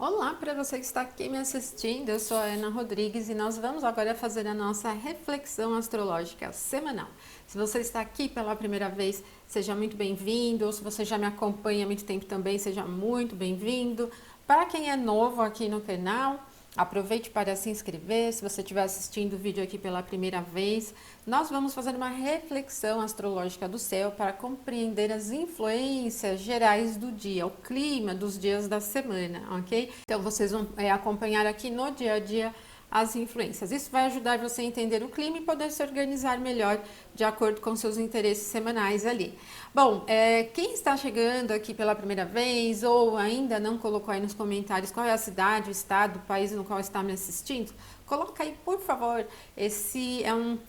Olá para você que está aqui me assistindo, eu sou a Ana Rodrigues e nós vamos agora fazer a nossa reflexão astrológica semanal. Se você está aqui pela primeira vez, seja muito bem-vindo, ou se você já me acompanha há muito tempo também, seja muito bem-vindo. Para quem é novo aqui no canal, aproveite para se inscrever. Se você estiver assistindo o vídeo aqui pela primeira vez, nós vamos fazer uma reflexão astrológica do céu para compreender as influências gerais do dia, o clima dos dias da semana, ok? Então vocês vão acompanhar aqui no dia a dia as influências. Isso vai ajudar você a entender o clima e poder se organizar melhor de acordo com seus interesses semanais ali. Bom, quem está chegando aqui pela primeira vez ou ainda não colocou aí nos comentários qual é a cidade, o estado, o país no qual está me assistindo, coloca aí, por favor. Esse é um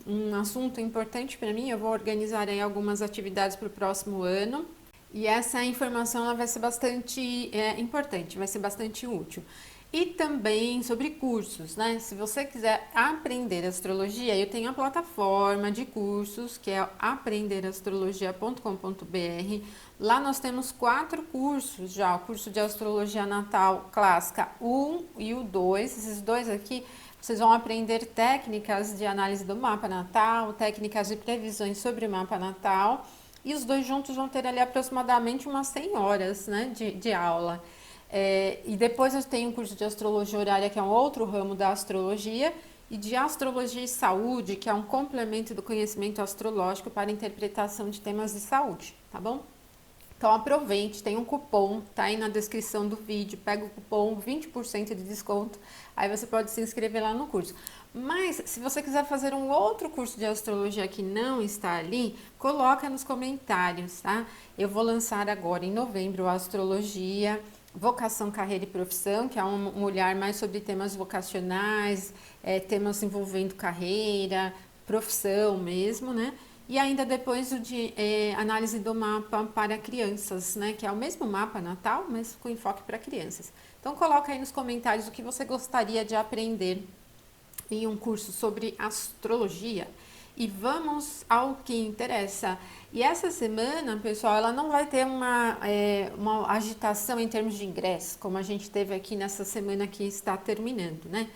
assunto importante para mim. Eu vou organizar aí algumas atividades para o próximo ano. E essa informação ela vai ser bastante importante, vai ser bastante útil. E também sobre cursos, né? Se você quiser aprender astrologia, eu tenho a plataforma de cursos que é aprenderastrologia.com.br. Lá nós temos 4 cursos já, o curso de astrologia natal clássica 1 e o 2. Esses dois aqui vocês vão aprender técnicas de análise do mapa natal, técnicas de previsões sobre o mapa natal. E os dois juntos vão ter ali aproximadamente umas 100 horas, né, de aula. E depois eu tenho um curso de astrologia horária, que é um outro ramo da astrologia, e de astrologia e saúde, que é um complemento do conhecimento astrológico para interpretação de temas de saúde, tá bom? Então aproveite, tem um cupom, tá aí na descrição do vídeo, pega o cupom 20% de desconto, aí você pode se inscrever lá no curso. Mas se você quiser fazer um outro curso de astrologia que não está ali, coloca nos comentários, tá? Eu vou lançar agora em novembro a astrologia, vocação, carreira e profissão, que é um olhar mais sobre temas vocacionais, temas envolvendo carreira, profissão mesmo, né? E ainda depois o de análise do mapa para crianças, né? Que é o mesmo mapa natal, mas com enfoque para crianças. Então coloca aí nos comentários o que você gostaria de aprender em um curso sobre astrologia. E vamos ao que interessa. E essa semana, pessoal, ela não vai ter uma agitação em termos de ingresso, como a gente teve aqui nessa semana que está terminando, né?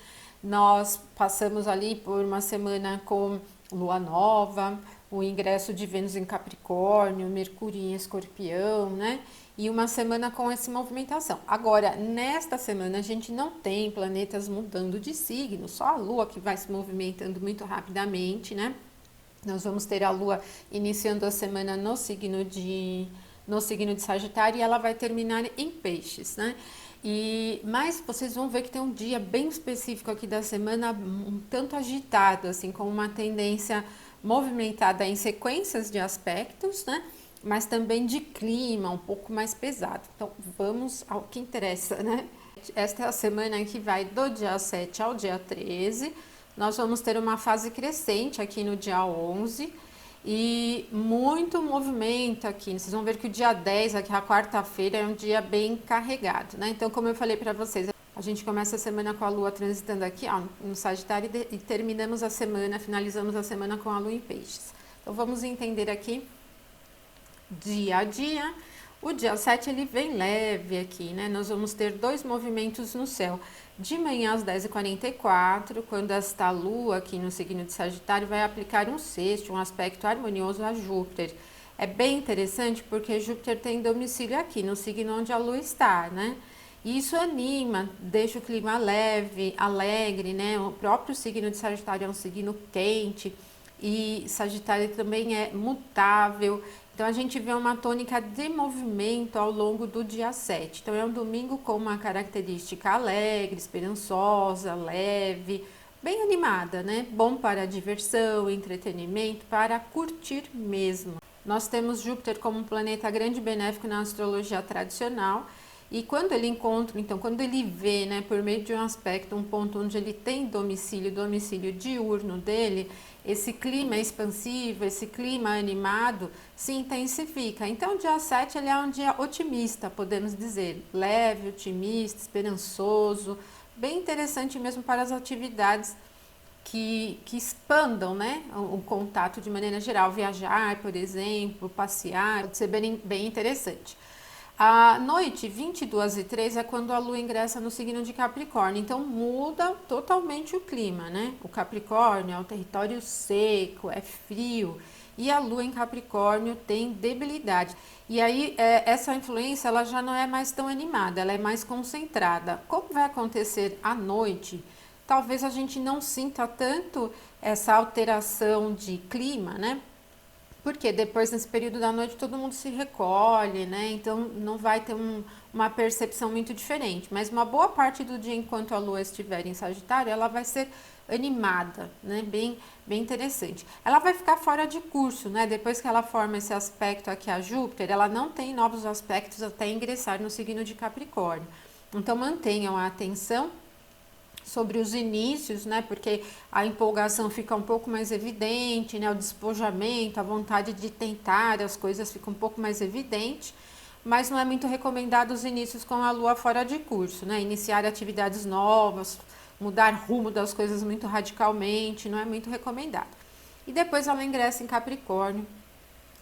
Nós passamos ali por uma semana com lua nova, o ingresso de Vênus em Capricórnio, Mercúrio em Escorpião, né? E uma semana com essa movimentação. Agora, nesta semana, a gente não tem planetas mudando de signo, só a Lua que vai se movimentando muito rapidamente, né? Nós vamos ter a Lua iniciando a semana no signo de Sagitário e ela vai terminar em Peixes, né? Mas vocês vão ver que tem um dia bem específico aqui da semana, um tanto agitado, assim, com uma tendência movimentada em sequências de aspectos, né? Mas também de clima um pouco mais pesado. Então, vamos ao que interessa, né? Esta é a semana que vai do dia 7 ao dia 13. Nós vamos ter uma fase crescente aqui no dia 11 e muito movimento aqui. Vocês vão ver que o dia 10, aqui a quarta-feira, é um dia bem carregado, né? Então, como eu falei para vocês, a gente começa a semana com a Lua transitando aqui, ó, no Sagitário e terminamos a semana, finalizamos a semana com a Lua em Peixes. Então, vamos entender aqui dia a dia. O dia 7 ele vem leve aqui, né? Nós vamos ter 2 movimentos no céu. De manhã às 10h44, quando esta lua aqui no signo de Sagitário vai aplicar um sexto, um aspecto harmonioso a Júpiter. É bem interessante porque Júpiter tem domicílio aqui, no signo onde a lua está, né? E isso anima, deixa o clima leve, alegre, né? O próprio signo de Sagitário é um signo quente e Sagitário também é mutável. Então, a gente vê uma tônica de movimento ao longo do dia 7. Então, é um domingo com uma característica alegre, esperançosa, leve, bem animada, né? Bom para diversão, entretenimento, para curtir mesmo. Nós temos Júpiter como um planeta grande benéfico na astrologia tradicional. E quando ele encontra, então, quando ele vê, né, por meio de um aspecto, um ponto onde ele tem domicílio, domicílio diurno dele, esse clima expansivo, esse clima animado se intensifica. Então, o dia 7 ele é um dia otimista, podemos dizer, leve, otimista, esperançoso, bem interessante mesmo para as atividades que expandam, né, o contato de maneira geral, viajar, por exemplo, passear, pode ser bem interessante. À noite, 22h03, é quando a Lua ingressa no signo de Capricórnio, então muda totalmente o clima, né? O Capricórnio é um território seco, é frio, e a Lua em Capricórnio tem debilidade. E aí, essa influência, ela já não é mais tão animada, ela é mais concentrada. Como vai acontecer à noite, talvez a gente não sinta tanto essa alteração de clima, né? Porque depois, nesse período da noite, todo mundo se recolhe, né? Então, não vai ter uma percepção muito diferente. Mas uma boa parte do dia, enquanto a Lua estiver em Sagitário, ela vai ser animada, né? Bem interessante. Ela vai ficar fora de curso, né? Depois que ela forma esse aspecto aqui a Júpiter, ela não tem novos aspectos até ingressar no signo de Capricórnio. Então, mantenham a atenção sobre os inícios, né? Porque a empolgação fica um pouco mais evidente, né? O despojamento, a vontade de tentar as coisas fica um pouco mais evidente, mas não é muito recomendado os inícios com a Lua fora de curso, né? Iniciar atividades novas, mudar rumo das coisas muito radicalmente, não é muito recomendado. E depois ela ingressa em Capricórnio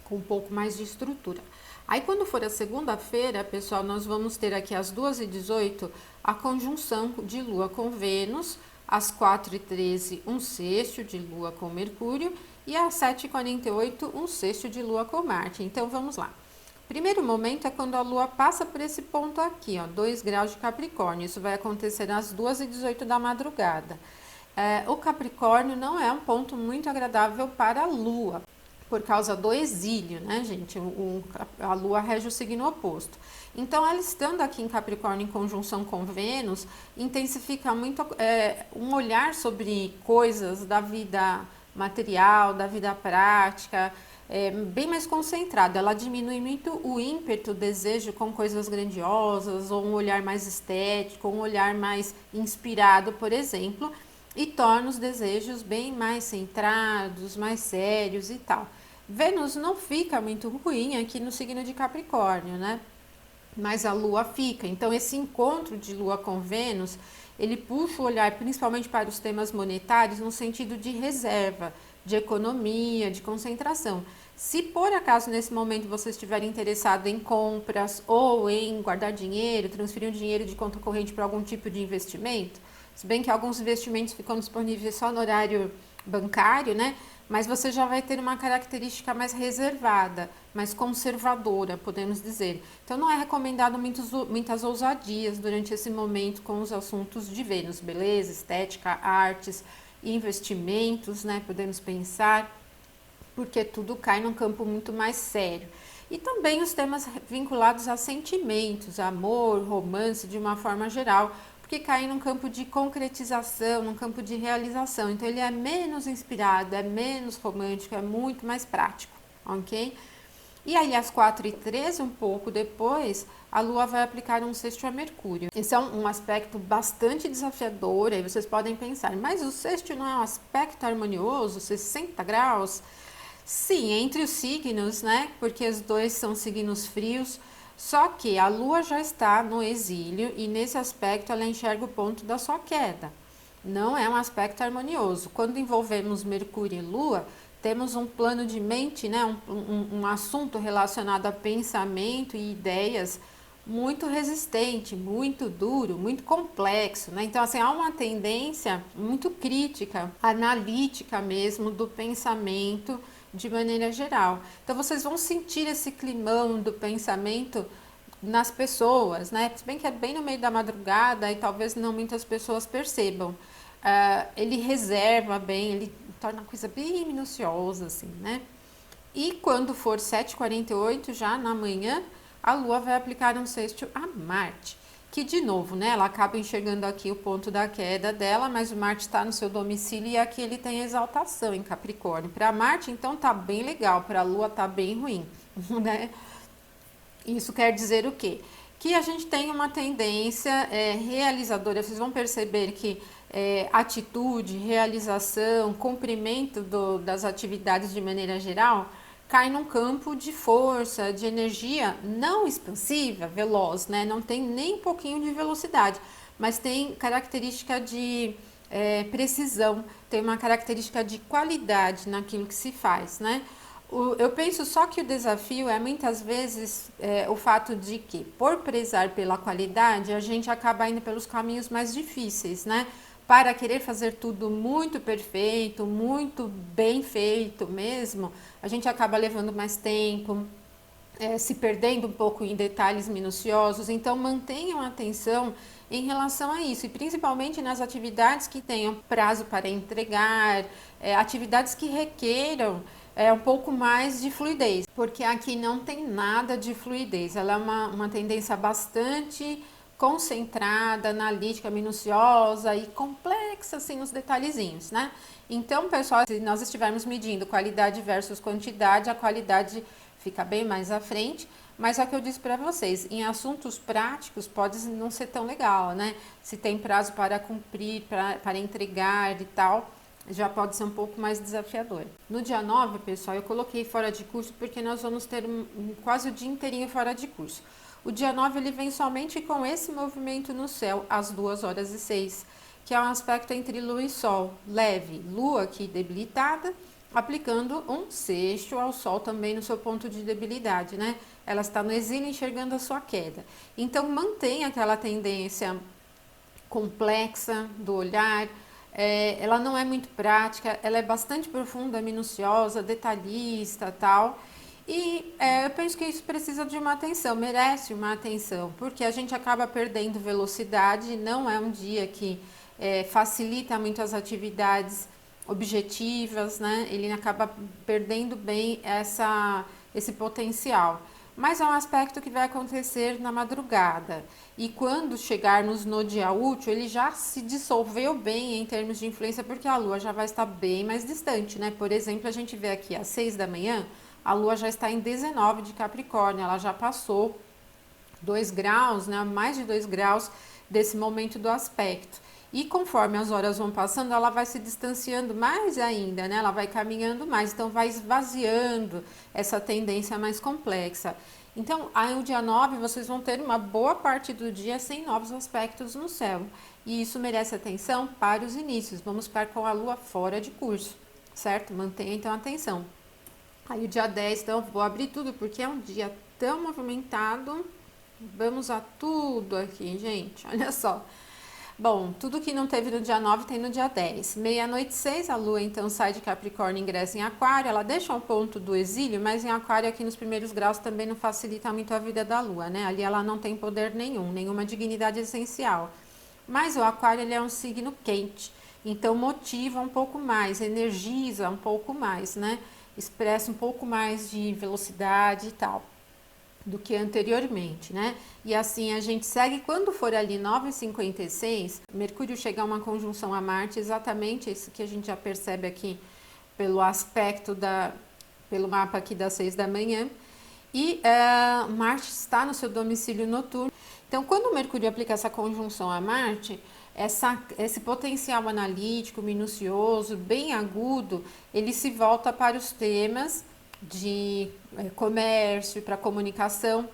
com um pouco mais de estrutura. Aí quando for a segunda-feira, pessoal, nós vamos ter aqui às 2h18 a conjunção de Lua com Vênus, às 4h13 um sexto de Lua com Mercúrio e às 7h48 um sexto de Lua com Marte. Então vamos lá. Primeiro momento é quando a Lua passa por esse ponto aqui, ó, 2 graus de Capricórnio. Isso vai acontecer às 2h18 da madrugada. O Capricórnio não é um ponto muito agradável para a Lua, por causa do exílio, né, gente? A Lua rege o signo oposto. Então, ela estando aqui em Capricórnio em conjunção com Vênus, intensifica muito um olhar sobre coisas da vida material, da vida prática, bem mais concentrado. Ela diminui muito o ímpeto, o desejo com coisas grandiosas, ou um olhar mais estético, um olhar mais inspirado, por exemplo, e torna os desejos bem mais centrados, mais sérios e tal. Vênus não fica muito ruim aqui no signo de Capricórnio, né? Mas a Lua fica. Então, esse encontro de Lua com Vênus, ele puxa o olhar principalmente para os temas monetários no sentido de reserva, de economia, de concentração. Se por acaso nesse momento você estiver interessado em compras ou em guardar dinheiro, transferir o dinheiro de conta corrente para algum tipo de investimento, se bem que alguns investimentos ficam disponíveis só no horário bancário, né? Mas você já vai ter uma característica mais reservada, mais conservadora, podemos dizer. Então, não é recomendado muitas ousadias durante esse momento com os assuntos de Vênus, beleza, estética, artes, investimentos, né? Podemos pensar, porque tudo cai num campo muito mais sério. E também os temas vinculados a sentimentos, amor, romance, de uma forma geral, porque cai num campo de concretização, num campo de realização. Então, ele é menos inspirado, é menos romântico, é muito mais prático, ok? E aí, às 4h13, um pouco depois, a Lua vai aplicar um sexto a Mercúrio. Esse é um aspecto bastante desafiador, aí vocês podem pensar, mas o sexto não é um aspecto harmonioso, 60 graus? Sim, entre os signos, né? Porque os dois são signos frios, só que a Lua já está no exílio e nesse aspecto ela enxerga o ponto da sua queda. Não é um aspecto harmonioso. Quando envolvemos Mercúrio e Lua, temos um plano de mente, né? Um assunto relacionado a pensamento e ideias muito resistente, muito duro, muito complexo, né? Então, assim, há uma tendência muito crítica, analítica mesmo do pensamento de maneira geral. Então, vocês vão sentir esse climão do pensamento nas pessoas, né? Se bem que é bem no meio da madrugada e talvez não muitas pessoas percebam. Ele reserva bem, ele torna a coisa bem minuciosa, assim, né? E quando for 7h48, já na manhã, a Lua vai aplicar um sexto a Marte, que de novo, né, ela acaba enxergando aqui o ponto da queda dela, mas o Marte está no seu domicílio e aqui ele tem exaltação em Capricórnio. Para Marte, então, tá bem legal, para a Lua tá bem ruim, né? Isso quer dizer o quê? Que a gente tem uma tendência realizadora. Vocês vão perceber que atitude, realização, cumprimento das atividades de maneira geral cai num campo de força, de energia não expansiva, veloz, né? Não tem nem um pouquinho de velocidade, mas tem característica de precisão, tem uma característica de qualidade naquilo que se faz, né? Eu penso só que o desafio é muitas vezes o fato de que, por prezar pela qualidade, a gente acaba indo pelos caminhos mais difíceis, né? Para querer fazer tudo muito perfeito, muito bem feito mesmo, a gente acaba levando mais tempo, se perdendo um pouco em detalhes minuciosos. Então, mantenham atenção em relação a isso, e principalmente nas atividades que tenham prazo para entregar, atividades que requeram um pouco mais de fluidez, porque aqui não tem nada de fluidez, ela é uma tendência bastante concentrada, analítica, minuciosa e complexa assim nos detalhezinhos, né? Então, pessoal, se nós estivermos medindo qualidade versus quantidade, a qualidade fica bem mais à frente, mas é o que eu disse para vocês, em assuntos práticos pode não ser tão legal, né? Se tem prazo para cumprir, para entregar e tal, já pode ser um pouco mais desafiador. No dia 9, pessoal, eu coloquei fora de curso porque nós vamos ter quase o dia inteirinho fora de curso. O dia 9 ele vem somente com esse movimento no céu, às 2h06, que é um aspecto entre Lua e Sol, leve, Lua aqui debilitada, aplicando um sexto ao Sol também no seu ponto de debilidade, né? Ela está no exílio enxergando a sua queda. Então, mantém aquela tendência complexa do olhar, ela não é muito prática, ela é bastante profunda, minuciosa, detalhista, tal. E eu penso que isso precisa de uma atenção, merece uma atenção, porque a gente acaba perdendo velocidade, não é um dia que facilita muito as atividades objetivas, né? Ele acaba perdendo bem esse potencial. Mas é um aspecto que vai acontecer na madrugada. E quando chegarmos no dia útil, ele já se dissolveu bem em termos de influência, porque a Lua já vai estar bem mais distante, né? Por exemplo, a gente vê aqui às 6 da manhã, a Lua já está em 19 de Capricórnio, ela já passou 2 graus, né? Mais de 2 graus desse momento do aspecto. E conforme as horas vão passando, ela vai se distanciando mais ainda, né? Ela vai caminhando mais, então vai esvaziando essa tendência mais complexa. Então, aí o dia 9, vocês vão ter uma boa parte do dia sem novos aspectos no céu. E isso merece atenção para os inícios. Vamos ficar com a Lua fora de curso, certo? Mantenha então a atenção. Aí o dia 10, então, vou abrir tudo, porque é um dia tão movimentado. Vamos a tudo aqui, gente, olha só. Bom, tudo que não teve no dia 9 tem no dia 10. Meia-noite 6, a Lua então sai de Capricórnio e ingressa em Aquário. Ela deixa um ponto do exílio, mas em Aquário aqui nos primeiros graus também não facilita muito a vida da Lua, né? Ali ela não tem poder nenhum, nenhuma dignidade essencial. Mas o Aquário ele é um signo quente, então motiva um pouco mais, energiza um pouco mais, né? Expressa um pouco mais de velocidade e tal do que anteriormente, né? E assim a gente segue. Quando for ali 9h56, Mercúrio chega a uma conjunção a Marte, exatamente isso que a gente já percebe aqui pelo aspecto pelo mapa aqui das 6 da manhã, e Marte está no seu domicílio noturno. Então, quando o Mercúrio aplica essa conjunção a Marte, esse potencial analítico, minucioso, bem agudo, ele se volta para os temas de comércio, para comunicação.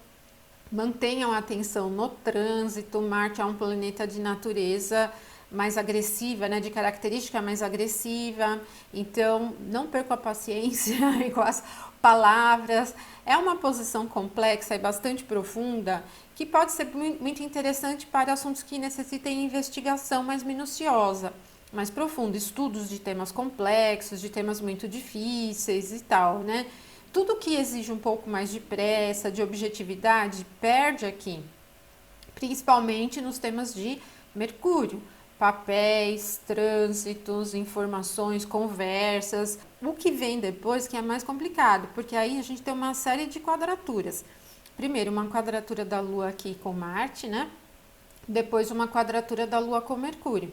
Mantenham a atenção no trânsito. Marte é um planeta de natureza mais agressiva, né, de característica mais agressiva, então não percam a paciência com as palavras. É uma posição complexa e bastante profunda que pode ser muito interessante para assuntos que necessitem investigação mais minuciosa, mais profunda, estudos de temas complexos, de temas muito difíceis e tal, né? Tudo que exige um pouco mais de pressa, de objetividade, perde aqui, principalmente nos temas de Mercúrio. Papéis, trânsitos, informações, conversas. O que vem depois que é mais complicado, porque aí a gente tem uma série de quadraturas. Primeiro, uma quadratura da Lua aqui com Marte, né? Depois, uma quadratura da Lua com Mercúrio.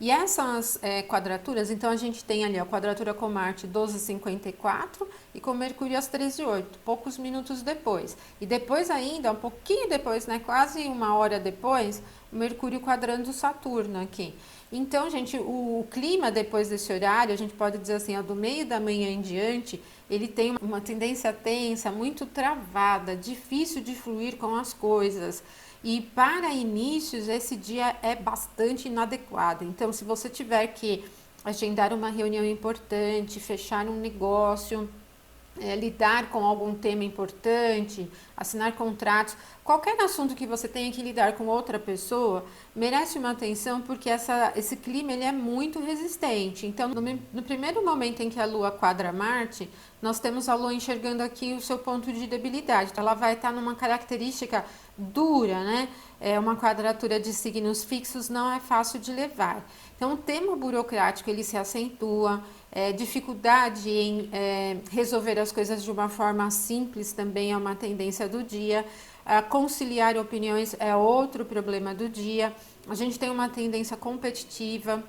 E essas quadraturas, então a gente tem ali a quadratura com Marte 12h54 e com Mercúrio às 13h08, poucos minutos depois. E depois ainda, um pouquinho depois, né, quase uma hora depois, o Mercúrio quadrando Saturno aqui. Então, gente, o clima depois desse horário, a gente pode dizer assim, do meio da manhã em diante, ele tem uma tendência tensa, muito travada, difícil de fluir com as coisas. E para inícios, esse dia é bastante inadequado. Então, se você tiver que agendar uma reunião importante, fechar um negócio, lidar com algum tema importante, assinar contratos, qualquer assunto que você tenha que lidar com outra pessoa, merece uma atenção porque esse clima ele é muito resistente. Então, no primeiro momento em que a Lua quadra Marte, nós temos a Lua enxergando aqui o seu ponto de debilidade. Então, ela vai estar numa característica dura, né? É uma quadratura de signos fixos, não é fácil de levar. Então, o tema burocrático ele se acentua, dificuldade em resolver as coisas de uma forma simples também é uma tendência do dia. Conciliar opiniões é outro problema do dia. A gente tem uma tendência competitiva,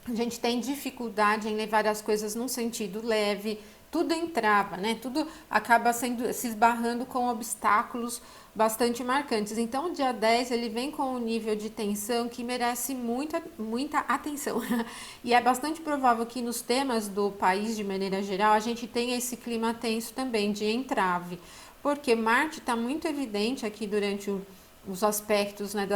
a gente tem dificuldade em levar as coisas num sentido leve, tudo entrava, né? Tudo acaba se esbarrando com obstáculos bastante marcantes. Então, o dia 10 ele vem com um nível de tensão que merece muita atenção. E é bastante provável que nos temas do país, de maneira geral, a gente tenha esse clima tenso também, de entrave. Porque Marte está muito evidente aqui durante os aspectos, né,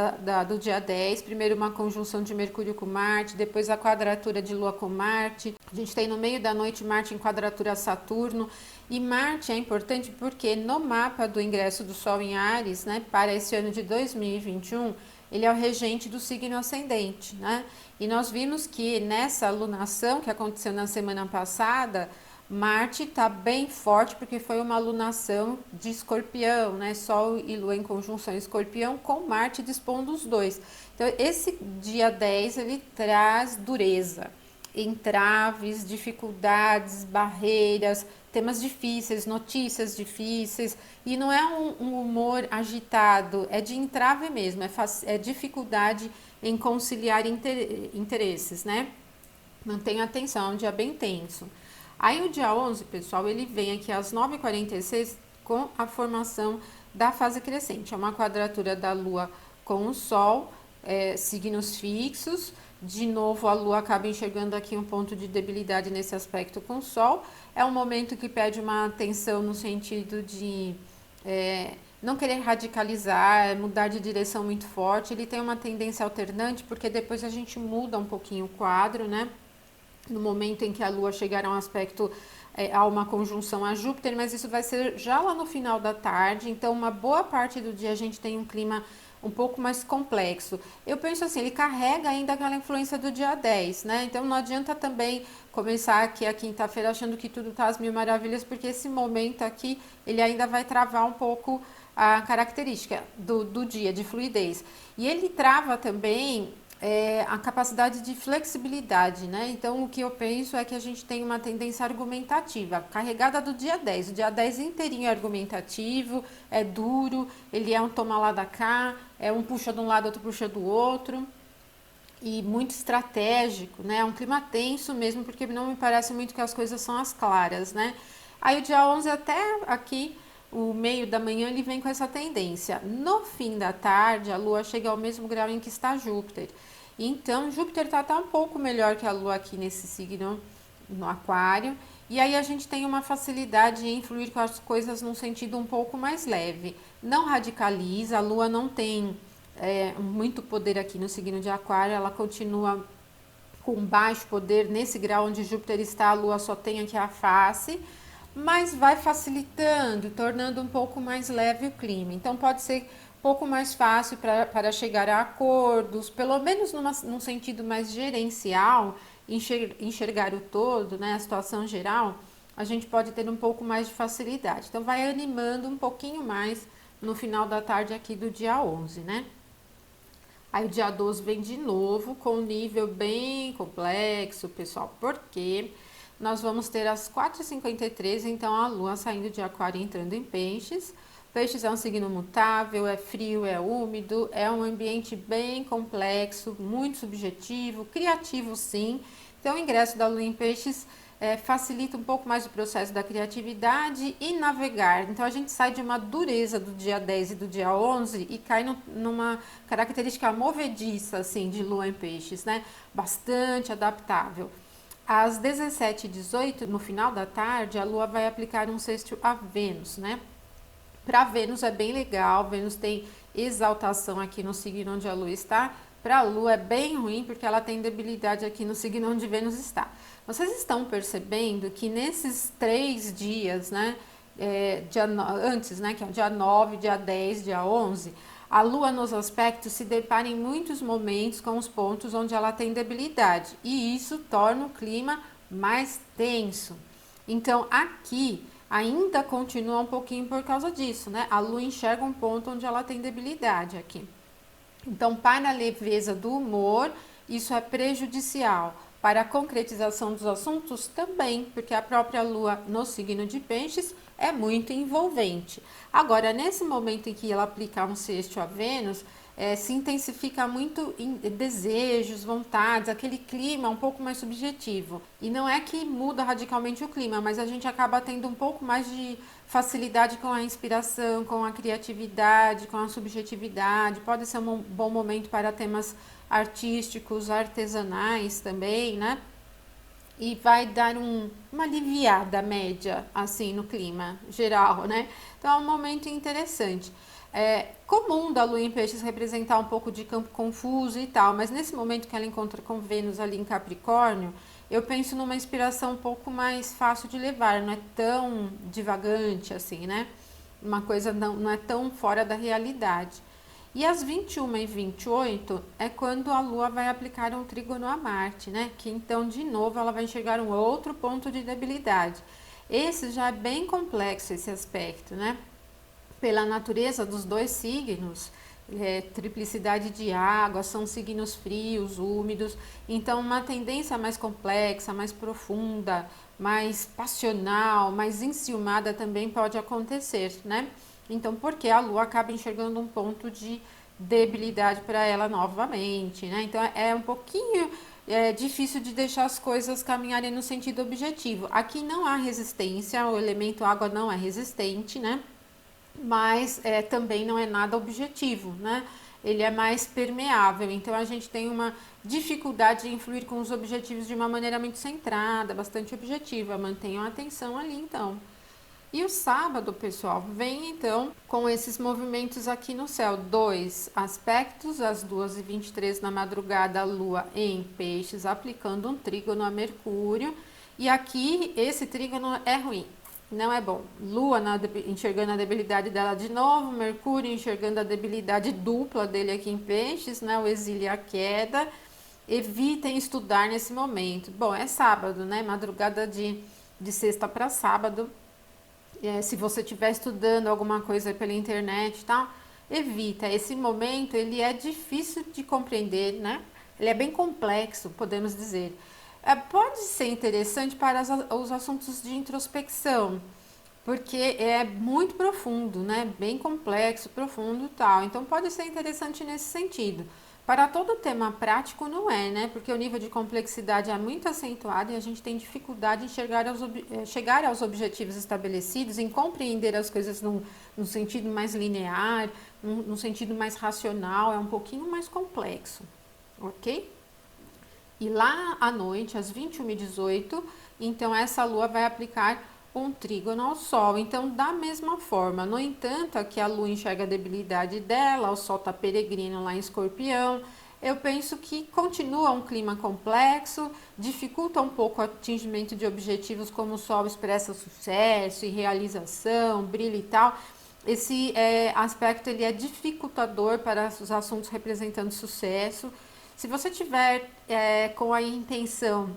do dia 10, primeiro uma conjunção de Mercúrio com Marte, depois a quadratura de Lua com Marte, a gente tem no meio da noite Marte em quadratura a Saturno, e Marte é importante porque no mapa do ingresso do Sol em Áries, né, para esse ano de 2021, ele é o regente do signo ascendente, né, e nós vimos que nessa alunação que aconteceu na semana passada, Marte está bem forte porque foi uma alunação de Escorpião, né? Sol e Lua em conjunção em Escorpião com Marte dispondo os dois. Então, esse dia 10 ele traz dureza, entraves, dificuldades, barreiras, temas difíceis, notícias difíceis. E não é um humor agitado, é de entrave mesmo, é dificuldade em conciliar interesses, né? Mantenha atenção, é um dia bem tenso. Aí o dia 11, pessoal, ele vem aqui às 9h46 com a formação da fase crescente. É uma quadratura da Lua com o Sol, signos fixos. De novo, a Lua acaba enxergando aqui um ponto de debilidade nesse aspecto com o Sol. É um momento que pede uma atenção no sentido de não querer radicalizar, mudar de direção muito forte. Ele tem uma tendência alternante, porque depois a gente muda um pouquinho o quadro, né? No momento em que a Lua chegar a um aspecto, a uma conjunção a Júpiter, mas isso vai ser já lá no final da tarde, então uma boa parte do dia a gente tem um clima um pouco mais complexo. Eu penso assim, ele carrega ainda aquela influência do dia 10, né? Então não adianta também começar aqui a quinta-feira achando que tudo tá às mil maravilhas, porque esse momento aqui, ele ainda vai travar um pouco a característica do dia, de fluidez. E ele trava também a capacidade de flexibilidade, né? Então, o que eu penso é que a gente tem uma tendência argumentativa, carregada do dia 10. O dia 10 inteirinho é argumentativo, é duro, ele é um toma lá da cá, é um puxa de um lado, outro puxa do outro, e muito estratégico, né? É um clima tenso mesmo, porque não me parece muito que as coisas são as claras, né? Aí, o dia 11 até aqui, o meio da manhã, ele vem com essa tendência. No fim da tarde, a Lua chega ao mesmo grau em que está Júpiter. Então, Júpiter está até um pouco melhor que a Lua aqui nesse signo, no Aquário. E aí a gente tem uma facilidade em influir com as coisas num sentido um pouco mais leve. Não radicaliza, a Lua não tem muito poder aqui no signo de Aquário, ela continua com baixo poder. Nesse grau onde Júpiter está, a Lua só tem aqui a face, mas vai facilitando, tornando um pouco mais leve o clima. Então, pode ser um pouco mais fácil para chegar a acordos, pelo menos num sentido mais gerencial, enxergar o todo, né, a situação geral, a gente pode ter um pouco mais de facilidade. Então, vai animando um pouquinho mais no final da tarde aqui do dia 11, né? Aí o dia 12 vem de novo com um nível bem complexo, pessoal, porque nós vamos ter às 4h53, então a Lua saindo de Aquário e entrando em Peixes. Peixes é um signo mutável, é frio, é úmido, é um ambiente bem complexo, muito subjetivo, criativo sim. Então o ingresso da Lua em Peixes facilita um pouco mais o processo da criatividade e navegar. Então a gente sai de uma dureza do dia 10 e do dia 11 e cai numa característica movediça assim, de Lua em Peixes, né? Bastante adaptável. Às 17h18, no final da tarde, a Lua vai aplicar um sextil a Vênus, né? Para Vênus é bem legal, Vênus tem exaltação aqui no signo onde a Lua está, para a Lua é bem ruim, porque ela tem debilidade aqui no signo onde Vênus está. Vocês estão percebendo que nesses 3 dias, né, antes, né, que é o dia 9, dia 10, dia 11, a Lua nos aspectos se depara em muitos momentos com os pontos onde ela tem debilidade, e isso torna o clima mais tenso. Então, aqui ainda continua um pouquinho por causa disso, né? A Lua enxerga um ponto onde ela tem debilidade aqui. Então, para a leveza do humor, isso é prejudicial. Para a concretização dos assuntos, também, porque a própria Lua no signo de Peixes é muito envolvente. Agora, nesse momento em que ela aplica um sexto a Vênus, se intensifica muito em desejos, vontades, aquele clima um pouco mais subjetivo. E não é que muda radicalmente o clima, mas a gente acaba tendo um pouco mais de facilidade com a inspiração, com a criatividade, com a subjetividade. Pode ser um bom momento para temas artísticos, artesanais também, né? E vai dar uma aliviada média, assim, no clima geral, né? Então, é um momento interessante. É comum da Lua em Peixes representar um pouco de campo confuso e tal, mas nesse momento que ela encontra com Vênus ali em Capricórnio, eu penso numa inspiração um pouco mais fácil de levar, não é tão divagante assim, né? Uma coisa não é tão fora da realidade. E às 21h28 é quando a Lua vai aplicar um trígono a Marte, né? Que então, de novo, ela vai enxergar um outro ponto de debilidade. Esse já é bem complexo, esse aspecto, né? Pela natureza dos dois signos, triplicidade de água, são signos frios, úmidos, então uma tendência mais complexa, mais profunda, mais passional, mais enciumada também pode acontecer, né? Então, porque a Lua acaba enxergando um ponto de debilidade para ela novamente, né? Então, é um pouquinho difícil de deixar as coisas caminharem no sentido objetivo. Aqui não há resistência, o elemento água não é resistente, né? Mas também não é nada objetivo, né? Ele é mais permeável, então a gente tem uma dificuldade de influir com os objetivos de uma maneira muito centrada, bastante objetiva. Mantenham a atenção ali, então. E o sábado, pessoal, vem então com esses movimentos aqui no céu. 2 aspectos, às 2h23 na madrugada, a Lua em Peixes, aplicando um trígono a Mercúrio. E aqui, esse trígono é ruim. Não é bom. Lua enxergando a debilidade dela de novo, Mercúrio enxergando a debilidade dupla dele aqui em Peixes, né? O exílio e a queda. Evitem estudar nesse momento. Bom, é sábado, né? Madrugada de sexta para sábado. Se você estiver estudando alguma coisa pela internet e tal, evita. Esse momento, ele é difícil de compreender, né? Ele é bem complexo, podemos dizer. Pode ser interessante para os assuntos de introspecção, porque é muito profundo, né? Bem complexo, profundo e tal. Então, pode ser interessante nesse sentido. Para todo tema prático, não é, né? Porque o nível de complexidade é muito acentuado e a gente tem dificuldade em chegar aos objetivos estabelecidos, em compreender as coisas no sentido mais linear, no sentido mais racional, é um pouquinho mais complexo, ok? E lá à noite, às 21h18, então essa Lua vai aplicar um trígono ao Sol. Então, da mesma forma, no entanto, aqui a Lua enxerga a debilidade dela, o Sol está peregrino lá em Escorpião. Eu penso que continua um clima complexo, dificulta um pouco o atingimento de objetivos como o Sol expressa sucesso e realização, brilho e tal. Esse aspecto ele é dificultador para os assuntos representando sucesso. Se você tiver com a intenção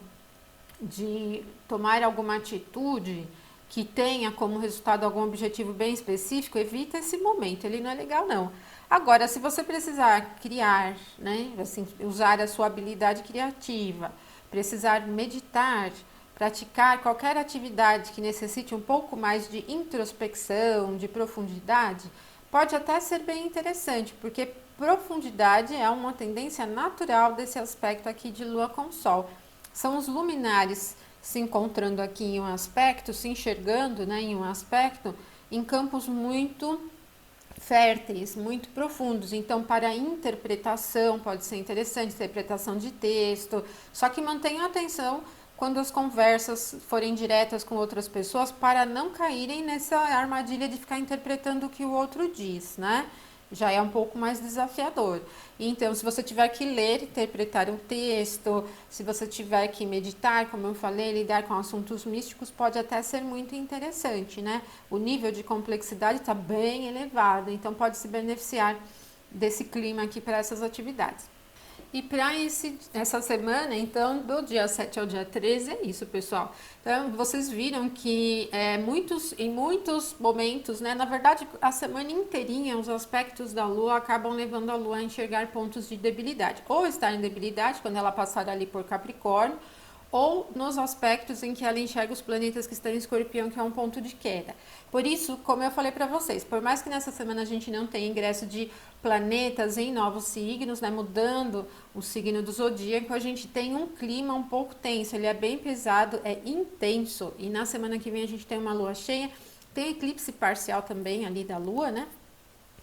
de tomar alguma atitude que tenha como resultado algum objetivo bem específico, evita esse momento, ele não é legal não. Agora, se você precisar criar, né, assim, usar a sua habilidade criativa, precisar meditar, praticar qualquer atividade que necessite um pouco mais de introspecção, de profundidade, pode até ser bem interessante, porque profundidade é uma tendência natural desse aspecto aqui de Lua com Sol. São os luminares se encontrando aqui em um aspecto, se enxergando, né, em um aspecto, em campos muito férteis, muito profundos. Então, para a interpretação, pode ser interessante, interpretação de texto, só que mantenha atenção quando as conversas forem diretas com outras pessoas, para não caírem nessa armadilha de ficar interpretando o que o outro diz, né? já é um pouco mais desafiador. Então, se você tiver que ler, interpretar um texto, se você tiver que meditar, como eu falei, lidar com assuntos místicos, pode até ser muito interessante, né? O nível de complexidade está bem elevado, então pode se beneficiar desse clima aqui para essas atividades. E para essa semana, então, do dia 7 ao dia 13, é isso, pessoal. Então, vocês viram que em muitos momentos, né, na verdade, a semana inteirinha, os aspectos da Lua acabam levando a Lua a enxergar pontos de debilidade. Ou estar em debilidade, quando ela passar ali por Capricórnio, ou nos aspectos em que ela enxerga os planetas que estão em Escorpião, que é um ponto de queda. Por isso, como eu falei para vocês, por mais que nessa semana a gente não tenha ingresso de planetas em novos signos, né, mudando o signo do zodíaco, a gente tem um clima um pouco tenso, ele é bem pesado, é intenso, e na semana que vem a gente tem uma lua cheia, tem eclipse parcial também ali da lua, né?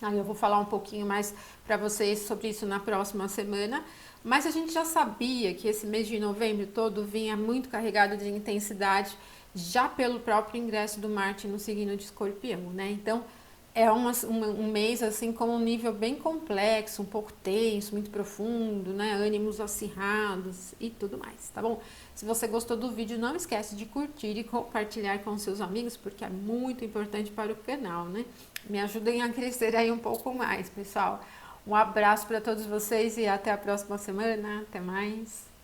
Aí eu vou falar um pouquinho mais para vocês sobre isso na próxima semana. Mas a gente já sabia que esse mês de novembro todo vinha muito carregado de intensidade, já pelo próprio ingresso do Marte no signo de Escorpião, né? Então é um mês assim com um nível bem complexo, um pouco tenso, muito profundo, né? Ânimos acirrados e tudo mais, tá bom? Se você gostou do vídeo, não esquece de curtir e compartilhar com seus amigos, porque é muito importante para o canal, né? Me ajudem a crescer aí um pouco mais, pessoal. Um abraço para todos vocês e até a próxima semana. Até mais.